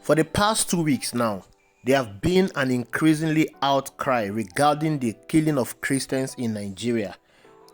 For the past 2 weeks now, there have been an increasingly outcry regarding the killing of Christians in Nigeria.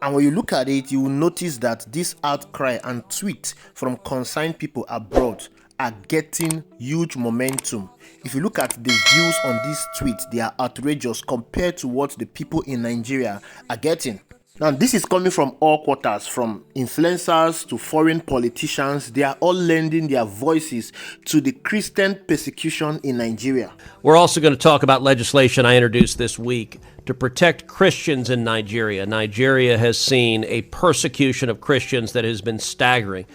And when you look at it, you will notice that this outcry and tweets from concerned people abroad are getting huge momentum. If you look at the views on these tweets, they are outrageous compared to what the people in Nigeria are getting. Now, this is coming from all quarters, from influencers to foreign politicians. They are all lending their voices to the Christian persecution in Nigeria. We're also going to talk about legislation I introduced this week to protect Christians in Nigeria. Nigeria has seen a persecution of Christians that has been staggering.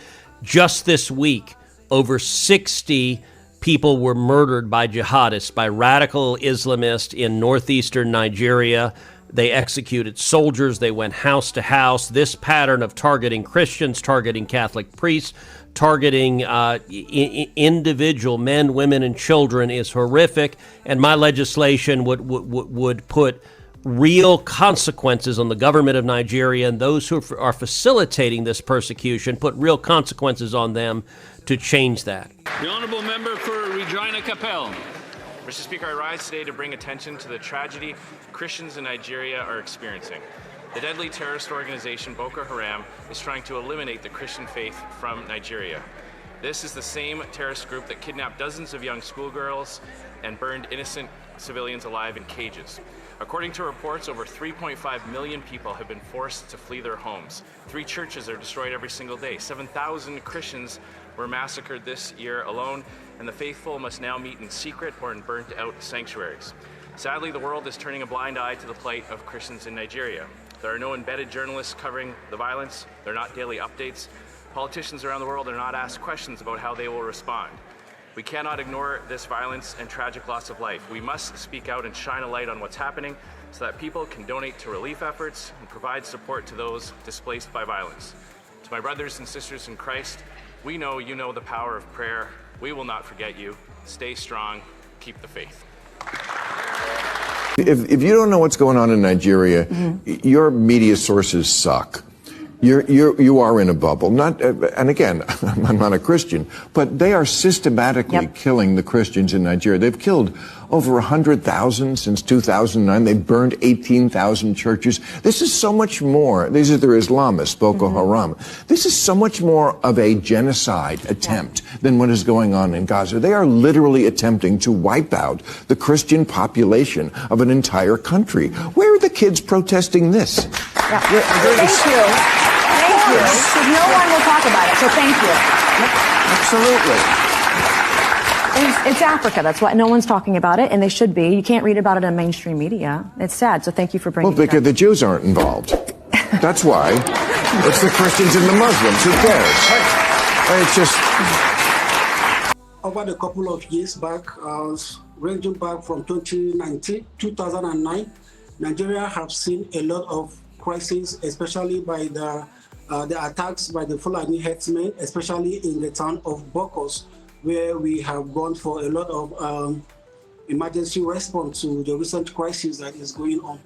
Just this week, over 60 people were murdered by jihadists, by radical Islamists in northeastern Nigeria. They executed soldiers. They went house to house. This pattern of targeting Christians, targeting Catholic priests, targeting individual men, women, and children is horrific. And my legislation would put real consequences on the government of Nigeria and those who are facilitating this persecution, put real consequences on them to change that. The Honourable Member for Regina Capel. Mr. Speaker, I rise today to bring attention to the tragedy Christians in Nigeria are experiencing. The deadly terrorist organization Boko Haram is trying to eliminate the Christian faith from Nigeria. This is the same terrorist group that kidnapped dozens of young schoolgirls and burned innocent civilians alive in cages. According to reports, over 3.5 million people have been forced to flee their homes. 3 churches are destroyed every single day. 7,000 Christians were massacred this year alone, and the faithful must now meet in secret or in burnt-out sanctuaries. Sadly, the world is turning a blind eye to the plight of Christians in Nigeria. There are no embedded journalists covering the violence. There are not daily updates. Politicians around the world are not asked questions about how they will respond. We cannot ignore this violence and tragic loss of life. We must speak out and shine a light on what's happening so that people can donate to relief efforts and provide support to those displaced by violence. To my brothers and sisters in Christ, we know you know the power of prayer. We will not forget you. Stay strong. Keep the faith. If you don't know what's going on in Nigeria, your media sources suck. You are in a bubble. And again, I'm not a Christian, but they are systematically killing the Christians in Nigeria. They've killed over 100,000 since 2009. They've burned 18,000 churches. This is so much more. These are their Islamists, Boko Haram. This is so much more of a genocide attempt than what is going on in Gaza. They are literally attempting to wipe out the Christian population of an entire country. Where are the kids protesting this? Thank you. Thank you. Because no one will talk about it, so thank you. Absolutely. It's Africa. That's why no one's talking about it, and they should be. You can't read about it in mainstream media. It's sad, so thank you for bringing it up. Well, because the Jews aren't involved. That's why. It's the Christians and the Muslims. Who cares? It's just... Over the couple of years back, ranging back from 2009, Nigeria have seen a lot of crises, especially by the attacks by the Fulani herdsmen, especially in the town of Bokos, where we have gone for a lot of emergency response to the recent crisis that is going on.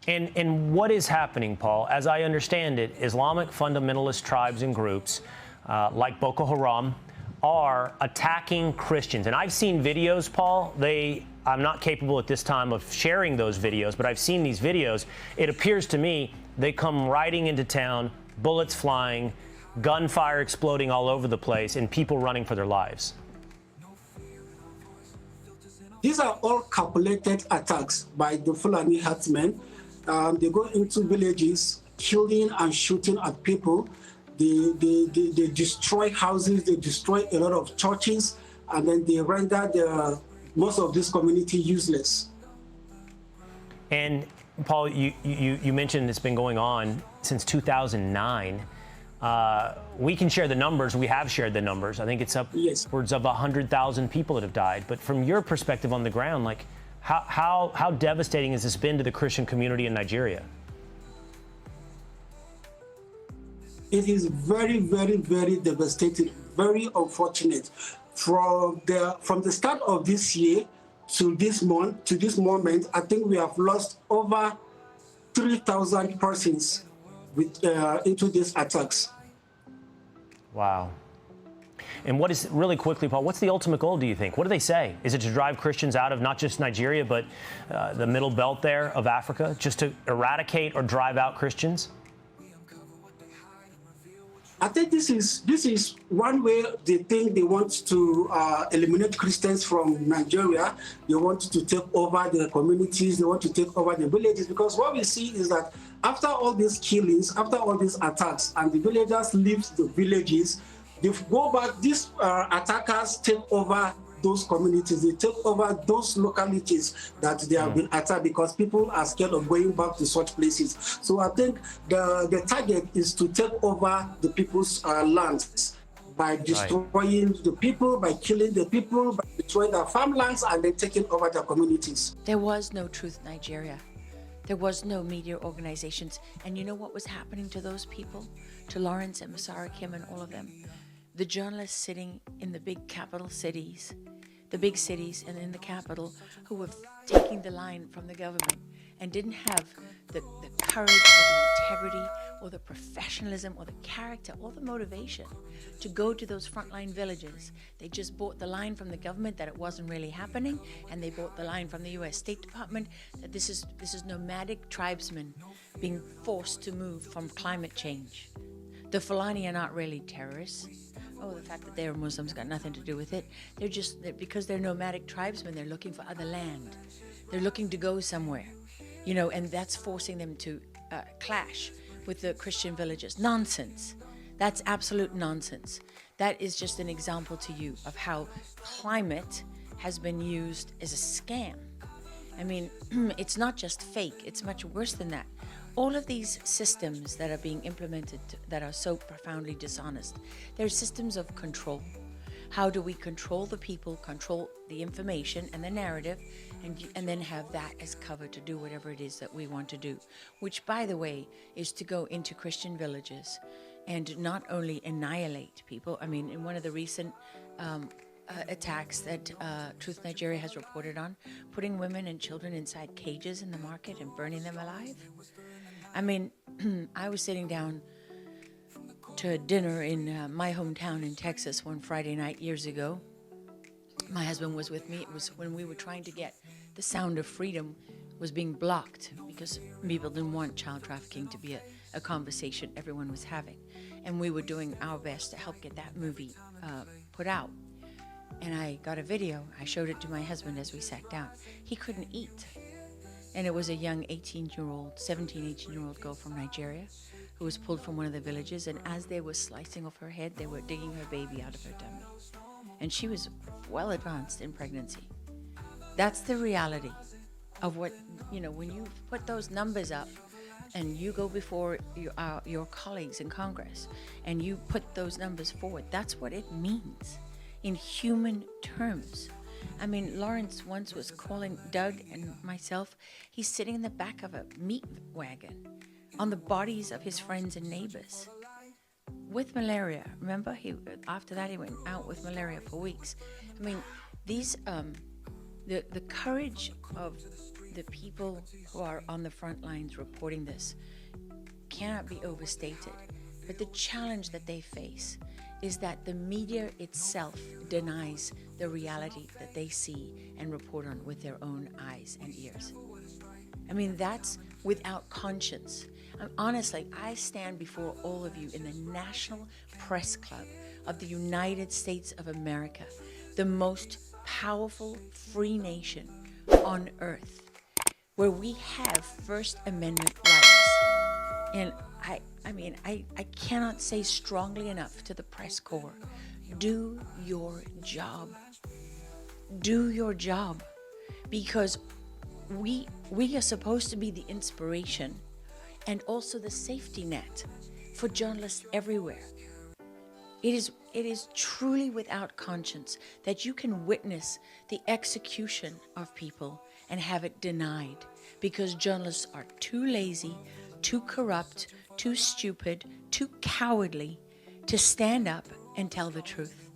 And what is happening, Paul? As I understand it, Islamic fundamentalist tribes and groups like Boko Haram are attacking Christians. And I've seen videos, Paul. I'm not capable at this time of sharing those videos, but I've seen these videos. It appears to me they come riding into town, bullets flying, gunfire exploding all over the place, and people running for their lives. These are all calculated attacks by the Fulani herdsmen. They go into villages, killing and shooting at people. They destroy houses, they destroy a lot of churches, and then they render most of this community useless. And Paul, you mentioned it's been going on since 2009. We can share the numbers. We have shared the numbers. I think it's upwards of 100,000 people that have died. But from your perspective on the ground, like how devastating has this been to the Christian community in Nigeria? It is very, very, very devastating, very unfortunate. From the start of this year to this moment, I think we have lost over 3,000 persons into these attacks. Wow. And what is, really quickly, Paul, what's the ultimate goal, do you think? What do they say? Is it to drive Christians out of not just Nigeria, but the middle belt there of Africa, just to eradicate or drive out Christians? I think this is one way they think they want to eliminate Christians from Nigeria. They want to take over the communities. They want to take over the villages, because what we see is that after all these killings, after all these attacks, and the villagers leave the villages, they go back. These attackers take over those communities. They take over those localities that they have been attacked, because people are scared of going back to such places. So I think the target is to take over the people's lands by destroying the people, by killing the people, by destroying their farmlands, and then taking over their communities. There was no Truth Nigeria. There was no media organizations. And you know what was happening to those people? To Lawrence and Masara Kim and all of them? The journalists sitting in the big capital cities, the big cities and in the capital, who were taking the line from the government and didn't have the courage or the integrity or the professionalism or the character or the motivation to go to those frontline villages. They just bought the line from the government that it wasn't really happening, and they bought the line from the U.S. State Department that this is nomadic tribesmen being forced to move from climate change. The Fulani are not really terrorists. Oh, the fact that they're Muslims got nothing to do with it. Because they're nomadic tribesmen, they're looking for other land. They're looking to go somewhere, and that's forcing them to clash with the Christian villages. Nonsense. That's absolute nonsense. That is just an example to you of how climate has been used as a scam. I mean, it's not just fake, it's much worse than that. All of these systems that are being implemented that are so profoundly dishonest, they're systems of control. How do we control the people, control the information and the narrative, and then have that as cover to do whatever it is that we want to do, which, by the way, is to go into Christian villages and not only annihilate people. I mean, in one of the recent attacks that Truth Nigeria has reported on, putting women and children inside cages in the market and burning them alive. I mean, I was sitting down to dinner in my hometown in Texas one Friday night years ago. My husband was with me. It was when we were trying to get the sound of freedom was being blocked because people didn't want child trafficking to be a conversation everyone was having. And we were doing our best to help get that movie put out. And I got a video. I showed it to my husband as we sat down. He couldn't eat. And it was a young 18-year-old girl from Nigeria who was pulled from one of the villages. And as they were slicing off her head, they were digging her baby out of her tummy. And she was well advanced in pregnancy. That's the reality of what, when you put those numbers up and you go before your colleagues in Congress and you put those numbers forward, that's what it means in human terms. I mean, Lawrence once was calling Doug and myself. He's sitting in the back of a meat wagon on the bodies of his friends and neighbors with malaria. Remember, after that he went out with malaria for weeks. I mean, these the courage of the people who are on the front lines reporting this cannot be overstated. But the challenge that they face is that the media itself denies the reality that they see and report on with their own eyes and ears. I mean, that's without conscience. Honestly, I stand before all of you in the National Press Club of the United States of America, the most powerful free nation on earth, where we have First Amendment rights. And I cannot say strongly enough to the press corps, do your job. Do your job. Because we are supposed to be the inspiration and also the safety net for journalists everywhere. It is truly without conscience that you can witness the execution of people and have it denied because journalists are too lazy, too corrupt, too stupid, too cowardly to stand up and tell the truth.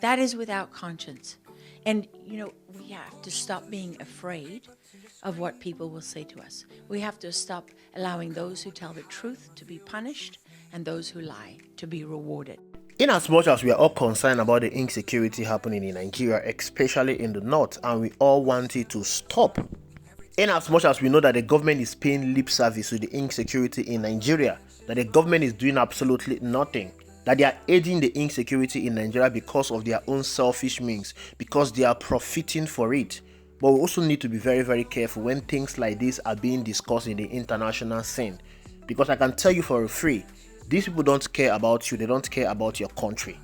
That is without conscience. And, we have to stop being afraid of what people will say to us. We have to stop allowing those who tell the truth to be punished and those who lie to be rewarded. In as much as we are all concerned about the insecurity happening in Nigeria, especially in the north, and we all want it to stop, in as much as we know that the government is paying lip service to the insecurity in Nigeria, that the government is doing absolutely nothing, that they are aiding the insecurity in Nigeria because of their own selfish means, because they are profiting for it. But we also need to be very, very careful when things like this are being discussed in the international scene, because I can tell you for free, these people don't care about you, they don't care about your country.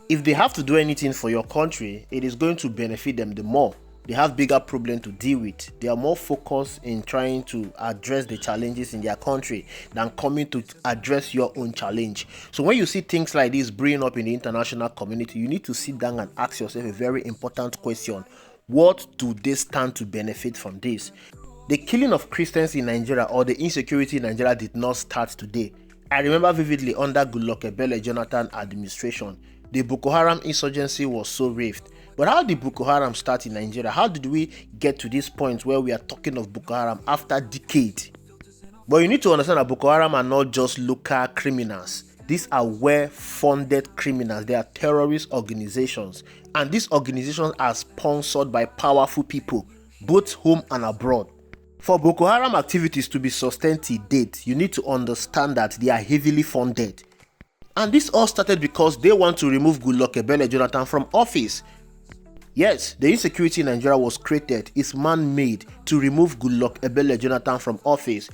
If they have to do anything for your country, it is going to benefit them the more. They have bigger problems to deal with. They are more focused in trying to address the challenges in their country than coming to address your own challenge. So when you see things like this brewing up in the international community, you need to sit down and ask yourself a very important question. What do they stand to benefit from this? The killing of Christians in Nigeria or the insecurity in Nigeria did not start today. I remember vividly under Goodluck Ebele Jonathan administration, the Boko Haram insurgency was so raved. But how did Boko Haram start in Nigeria? How did we get to this point where we are talking of Boko Haram after decades? But you need to understand that Boko Haram are not just local criminals. These are well-funded criminals. They are terrorist organizations. And these organizations are sponsored by powerful people, both home and abroad. For Boko Haram activities to be sustained to date, you need to understand that they are heavily funded. And this all started because they want to remove Goodluck Ebele Jonathan from office. Yes, the insecurity in Nigeria was created, it's man-made to remove Goodluck Ebele Jonathan from office.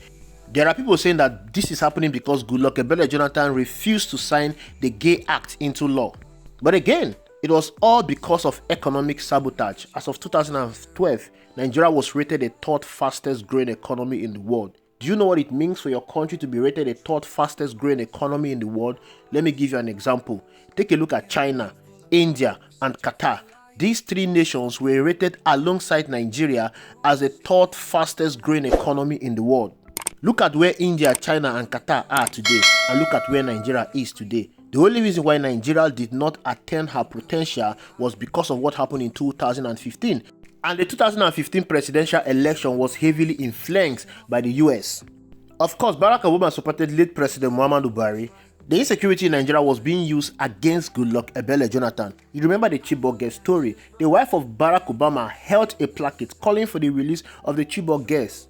There are people saying that this is happening because Goodluck Ebele Jonathan refused to sign the Gay Act into law. But again, it was all because of economic sabotage. As of 2012, Nigeria was rated the third fastest growing economy in the world. Do you know what it means for your country to be rated the third fastest growing economy in the world? Let me give you an example. Take a look at China, India, and Qatar. These three nations were rated alongside Nigeria as the third fastest growing economy in the world. Look at where India, China, and Qatar are today, and look at where Nigeria is today. The only reason why Nigeria did not attain her potential was because of what happened in 2015. And the 2015 presidential election was heavily influenced by the US. Of course, Barack Obama supported late President Muhammadu Buhari. The insecurity in Nigeria was being used against Goodluck Ebele Jonathan. You remember the Chibok girl story? The wife of Barack Obama held a placard calling for the release of the Chibok girls.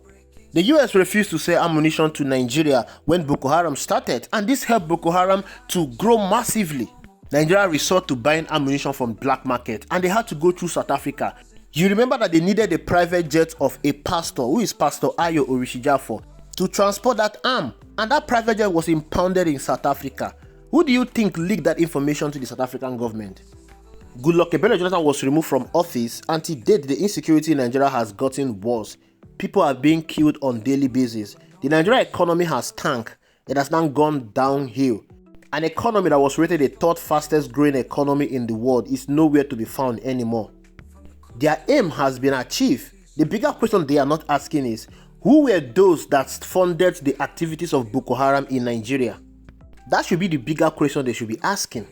The US refused to sell ammunition to Nigeria when Boko Haram started, and this helped Boko Haram to grow massively. Nigeria resorted to buying ammunition from black market, and they had to go through South Africa. You remember that they needed a private jet of a pastor, who is Pastor Ayo Orishijafo, to transport that arm, and that private jet was impounded in South Africa. Who do you think leaked that information to the South African government? Goodluck Ebele Jonathan was removed from office, and to date the insecurity in Nigeria has gotten worse. People are being killed on a daily basis. The Nigerian economy has tanked. It has now gone downhill. An economy that was rated the third fastest growing economy in the world is nowhere to be found anymore. Their aim has been achieved. The bigger question they are not asking is, who were those that funded the activities of Boko Haram in Nigeria? That should be the bigger question they should be asking.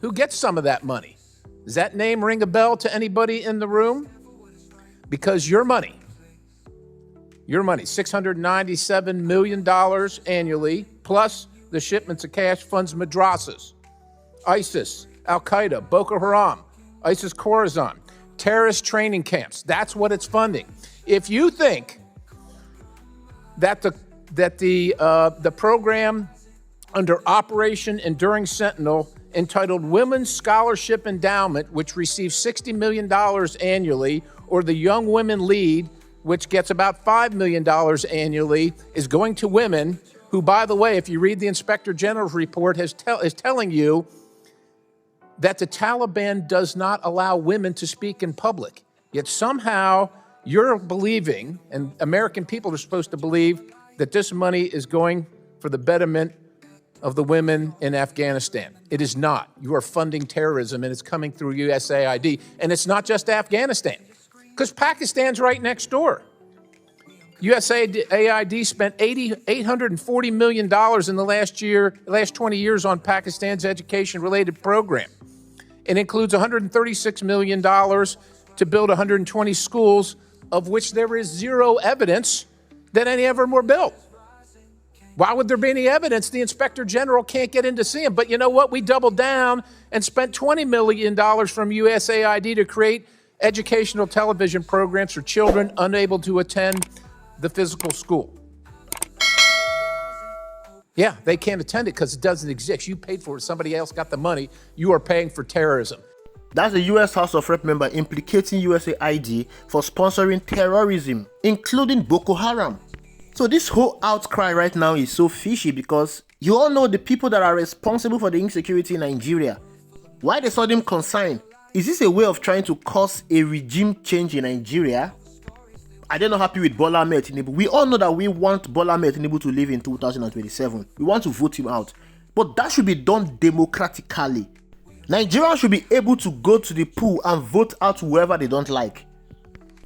Who gets some of that money? Does that name ring a bell to anybody in the room? Because your money, $697 million annually, plus the shipments of cash funds madrasas, ISIS, Al-Qaeda, Boko Haram, ISIS Khorasan, terrorist training camps. That's what it's funding. If you think that the program under Operation Enduring Sentinel entitled Women's Scholarship Endowment, which receives $60 million annually, or the Young Women Lead, which gets about $5 million annually, is going to women who, by the way, if you read the Inspector General's report, is telling you that the Taliban does not allow women to speak in public. Yet somehow you're believing, and American people are supposed to believe, that this money is going for the betterment of the women in Afghanistan. It is not. You are funding terrorism, and it's coming through USAID. And it's not just Afghanistan, because Pakistan's right next door. USAID spent $840 million in the last 20 years on Pakistan's education-related program. It includes $136 million to build 120 schools, of which there is zero evidence that any of them were built. Why would there be any evidence? The inspector general can't get in to see him. But you know what? We doubled down and spent $20 million from USAID to create educational television programs for children unable to attend the physical school. Yeah, they can't attend it because it doesn't exist. You paid for it. Somebody else got the money. You are paying for terrorism. That's a US House of Rep member implicating USAID for sponsoring terrorism, including Boko Haram. So this whole outcry right now is so fishy because you all know the people that are responsible for the insecurity in Nigeria. Why the sudden concern? Is this a way of trying to cause a regime change in Nigeria? Are they not happy with Bola Ahmed Tinubu? We all know that we want Bola Ahmed Tinubu to live in 2027. We want to vote him out. But that should be done democratically. Nigerians should be able to go to the poll and vote out whoever they don't like.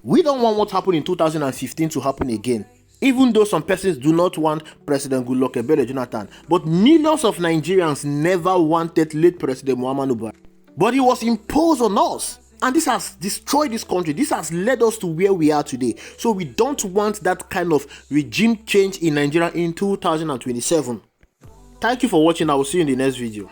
We don't want what happened in 2015 to happen again. Even though some persons do not want President Goodluck Ebele Jonathan, but millions of Nigerians never wanted late President Muhammadu Buhari. But it was imposed on us, and this has destroyed this country. This has led us to where we are today. So we don't want that kind of regime change in Nigeria in 2027. Thank you for watching. I will see you in the next video.